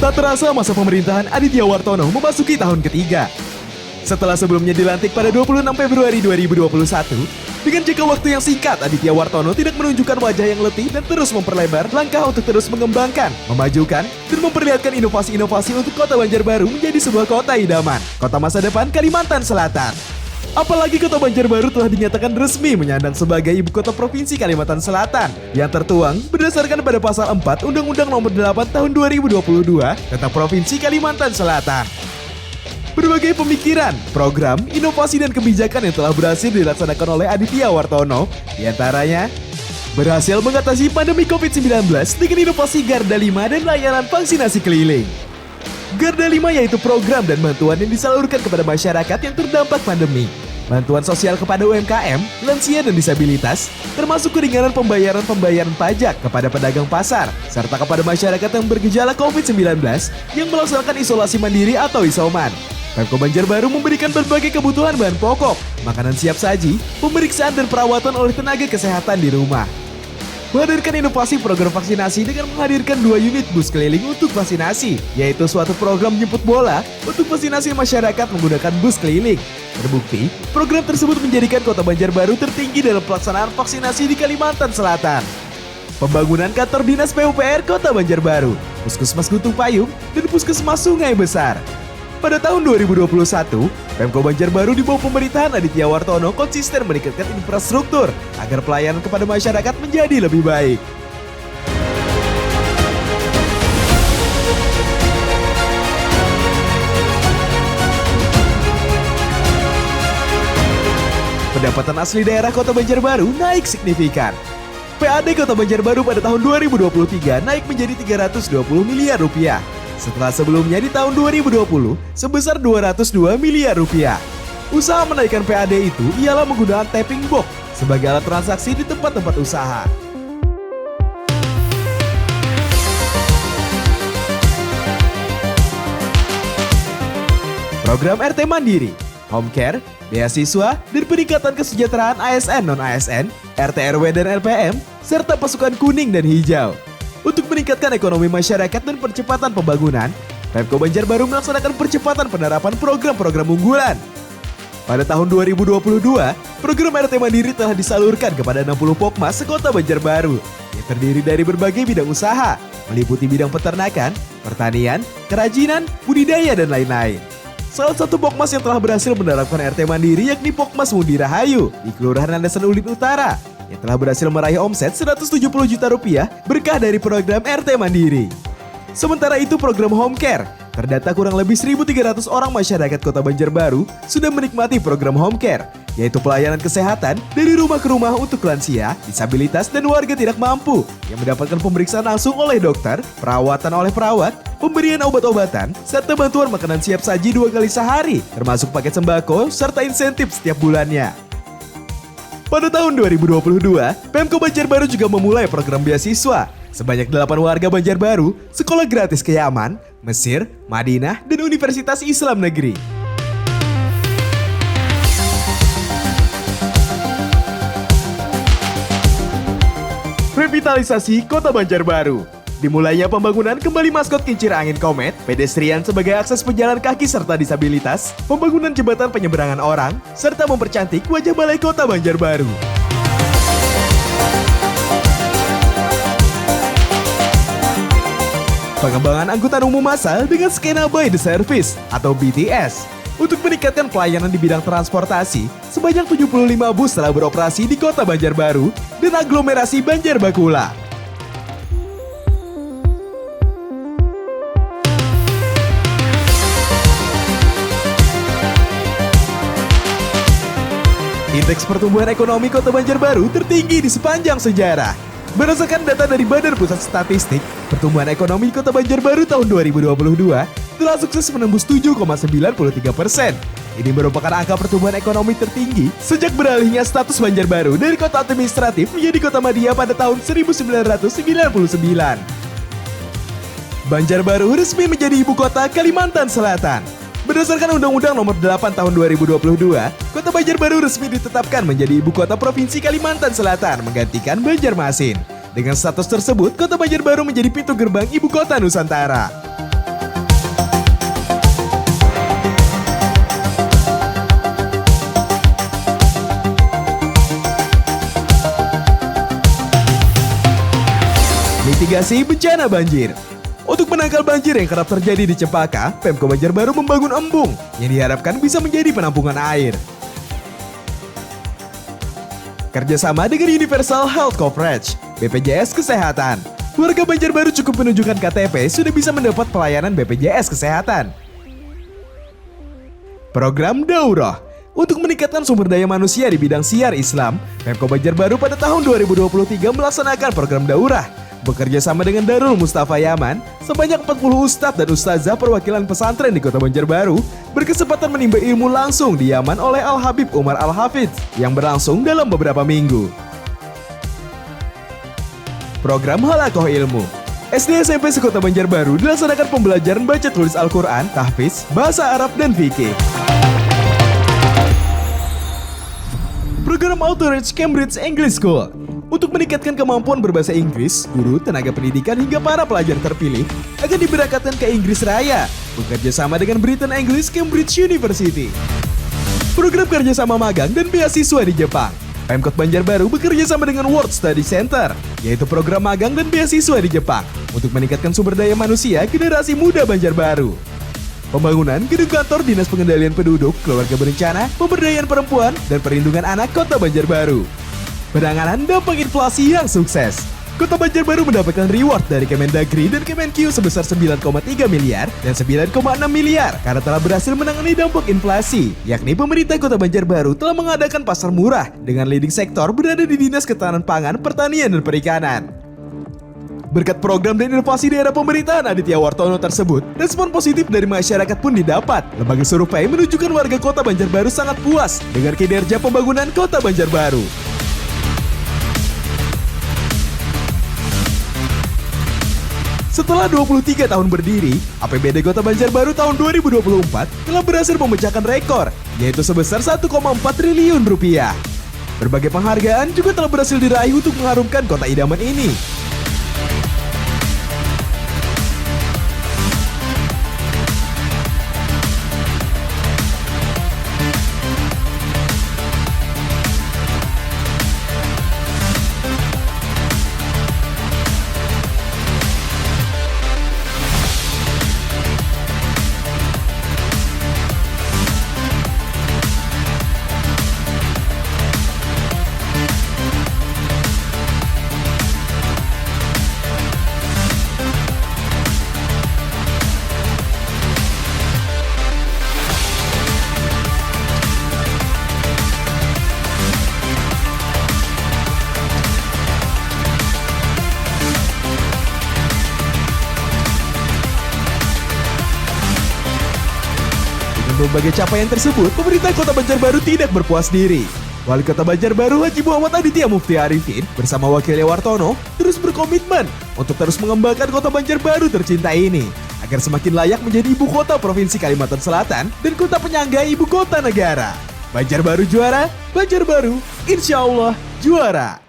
Tak terasa masa pemerintahan Aditya Wartono memasuki tahun ketiga. Setelah sebelumnya dilantik pada 26 Februari 2021, dengan jangka waktu yang singkat, Aditya Wartono tidak menunjukkan wajah yang letih dan terus memperlebar langkah untuk terus mengembangkan, memajukan, dan memperlihatkan inovasi-inovasi untuk kota Banjarbaru menjadi sebuah kota idaman, kota masa depan Kalimantan Selatan. Apalagi kota Banjarbaru telah dinyatakan resmi menyandang sebagai ibu kota provinsi Kalimantan Selatan yang tertuang berdasarkan pada pasal 4 Undang-Undang Nomor 8 Tahun 2022 tentang Provinsi Kalimantan Selatan. Berbagai pemikiran, program, inovasi dan kebijakan yang telah berhasil dilaksanakan oleh Aditya Wartono, diantaranya berhasil mengatasi pandemi COVID-19 dengan inovasi Garda 5 dan layanan vaksinasi keliling. Garda 5 yaitu program dan bantuan yang disalurkan kepada masyarakat yang terdampak pandemi. Bantuan sosial kepada UMKM, lansia dan disabilitas, termasuk keringanan pembayaran pajak kepada pedagang pasar, serta kepada masyarakat yang bergejala COVID-19 yang melaksanakan isolasi mandiri atau isoman. Pemko Banjarbaru memberikan berbagai kebutuhan bahan pokok, makanan siap saji, pemeriksaan dan perawatan oleh tenaga kesehatan di rumah. Menghadirkan inovasi program vaksinasi dengan menghadirkan 2 unit bus keliling untuk vaksinasi, yaitu suatu program jemput bola untuk vaksinasi masyarakat menggunakan bus keliling. Terbukti, program tersebut menjadikan kota Banjarbaru tertinggi dalam pelaksanaan vaksinasi di Kalimantan Selatan. Pembangunan kantor dinas PUPR Kota Banjarbaru, Puskesmas Guntung Payung, dan Puskesmas Sungai Besar. Pada tahun 2021, Pemko Banjarbaru di bawah pemerintahan Aditya Wartono konsisten meningkatkan infrastruktur agar pelayanan kepada masyarakat menjadi lebih baik. Pendapatan asli daerah Kota Banjarbaru naik signifikan. PAD Kota Banjarbaru pada tahun 2023 naik menjadi 320 miliar rupiah. Setelah sebelumnya di tahun 2020 sebesar 202 miliar rupiah. Usaha menaikkan PAD itu ialah menggunakan tapping box sebagai alat transaksi di tempat-tempat usaha. Program RT Mandiri, Home Care, beasiswa, dan peningkatan kesejahteraan ASN non-ASN, RT RW dan LPM, serta pasukan kuning dan hijau. Untuk meningkatkan ekonomi masyarakat dan percepatan pembangunan, Pemko Banjarbaru melaksanakan percepatan penerapan program-program unggulan. Pada tahun 2022, program RT Mandiri telah disalurkan kepada 60 Pokmas sekota Banjarbaru yang terdiri dari berbagai bidang usaha, meliputi bidang peternakan, pertanian, kerajinan, budidaya, dan lain-lain. Salah satu Pokmas yang telah berhasil menerapkan RT Mandiri yakni Pokmas Mundi Rahayu di Kelurahan Landasan Ulin Utara, yang telah berhasil meraih omset 170 juta rupiah berkah dari program RT Mandiri. Sementara itu program Home Care, terdata kurang lebih 1.300 orang masyarakat Kota Banjarbaru sudah menikmati program Home Care, yaitu pelayanan kesehatan dari rumah ke rumah untuk lansia, disabilitas, dan warga tidak mampu yang mendapatkan pemeriksaan langsung oleh dokter, perawatan oleh perawat, pemberian obat-obatan, serta bantuan makanan siap saji 2 kali sehari, termasuk paket sembako, serta insentif setiap bulannya. Pada tahun 2022, Pemko Banjarbaru juga memulai program beasiswa. Sebanyak 8 warga Banjarbaru sekolah gratis ke Yaman, Mesir, Madinah, dan Universitas Islam Negeri. Revitalisasi Kota Banjarbaru. Dimulainya pembangunan kembali maskot kincir angin komet, pedestrian sebagai akses pejalan kaki serta disabilitas, pembangunan jembatan penyeberangan orang, serta mempercantik wajah balai kota Banjarbaru. Pengembangan angkutan umum massal dengan skena by the service atau BTS. Untuk meningkatkan pelayanan di bidang transportasi, sebanyak 75 bus telah beroperasi di kota Banjarbaru dan aglomerasi Banjarbakula. Indeks pertumbuhan ekonomi Kota Banjarbaru tertinggi di sepanjang sejarah. Berdasarkan data dari Badan Pusat Statistik, pertumbuhan ekonomi Kota Banjarbaru tahun 2022 telah sukses menembus 7,93%. Ini merupakan angka pertumbuhan ekonomi tertinggi sejak beralihnya status Banjarbaru dari kota administratif menjadi kota madya pada tahun 1999. Banjarbaru resmi menjadi ibu kota Kalimantan Selatan. Berdasarkan Undang-Undang Nomor 8 Tahun 2022, Kota Banjarbaru resmi ditetapkan menjadi ibu kota Provinsi Kalimantan Selatan menggantikan Banjarmasin. Dengan status tersebut, Kota Banjarbaru menjadi pintu gerbang ibu kota Nusantara. Mitigasi bencana banjir. Untuk menangkal banjir yang kerap terjadi di Cempaka, Pemko Banjarbaru membangun embung yang diharapkan bisa menjadi penampungan air. Kerjasama dengan Universal Health Coverage, BPJS Kesehatan. Warga Banjarbaru cukup menunjukkan KTP sudah bisa mendapat pelayanan BPJS Kesehatan. Program Daurah. Untuk meningkatkan sumber daya manusia di bidang siar Islam, Pemko Banjarbaru pada tahun 2023 melaksanakan program Daurah. Bekerja sama dengan Darul Mustafa Yaman, sebanyak 40 ustadz dan ustazah perwakilan pesantren di Kota Banjarbaru berkesempatan menimba ilmu langsung di Yaman oleh Al-Habib Umar Al-Hafidz yang berlangsung dalam beberapa minggu. Program Halakoh Ilmu. SD SMP sekota Banjarbaru dilaksanakan pembelajaran baca tulis Al-Quran, tahfiz, bahasa Arab, dan fikih. Program Outreach Cambridge English School. Untuk meningkatkan kemampuan berbahasa Inggris, guru, tenaga pendidikan hingga para pelajar terpilih akan diberangkatkan ke Inggris Raya, bekerja sama dengan Britain English Cambridge University. Program kerjasama magang dan beasiswa di Jepang. Pemkot Banjarbaru bekerja sama dengan World Study Center, yaitu program magang dan beasiswa di Jepang, untuk meningkatkan sumber daya manusia generasi muda Banjarbaru. Pembangunan gedung kantor Dinas Pengendalian Penduduk, Keluarga Berencana, Pemberdayaan Perempuan, dan Perlindungan Anak Kota Banjarbaru. Penanganan dampak inflasi yang sukses. Kota Banjarbaru mendapatkan reward dari Kemendagri dan Kemenkyu sebesar 9,3 miliar dan 9,6 miliar karena telah berhasil menangani dampak inflasi, yakni pemerintah Kota Banjarbaru telah mengadakan pasar murah dengan leading sektor berada di Dinas Ketahanan Pangan, Pertanian, dan Perikanan. Berkat program dan inovasi di era pemerintahan Aditya Wartono tersebut, respon positif dari masyarakat pun didapat. Lembaga survei menunjukkan warga Kota Banjarbaru sangat puas dengan kinerja pembangunan Kota Banjarbaru. Setelah 23 tahun berdiri, APBD Kota Banjarbaru tahun 2024 telah berhasil memecahkan rekor, yaitu sebesar 1,4 triliun rupiah. Berbagai penghargaan juga telah berhasil diraih untuk mengharumkan kota idaman ini. Berbagai capaian tersebut, pemerintah Kota Banjarbaru tidak berpuas diri. Wali Kota Banjarbaru Haji Muhammad Aditya Mufti Arifin bersama wakilnya Wartono terus berkomitmen untuk terus mengembangkan Kota Banjarbaru tercinta ini agar semakin layak menjadi ibu kota Provinsi Kalimantan Selatan dan kota penyangga ibu kota negara. Banjarbaru juara, Banjarbaru insya Allah juara.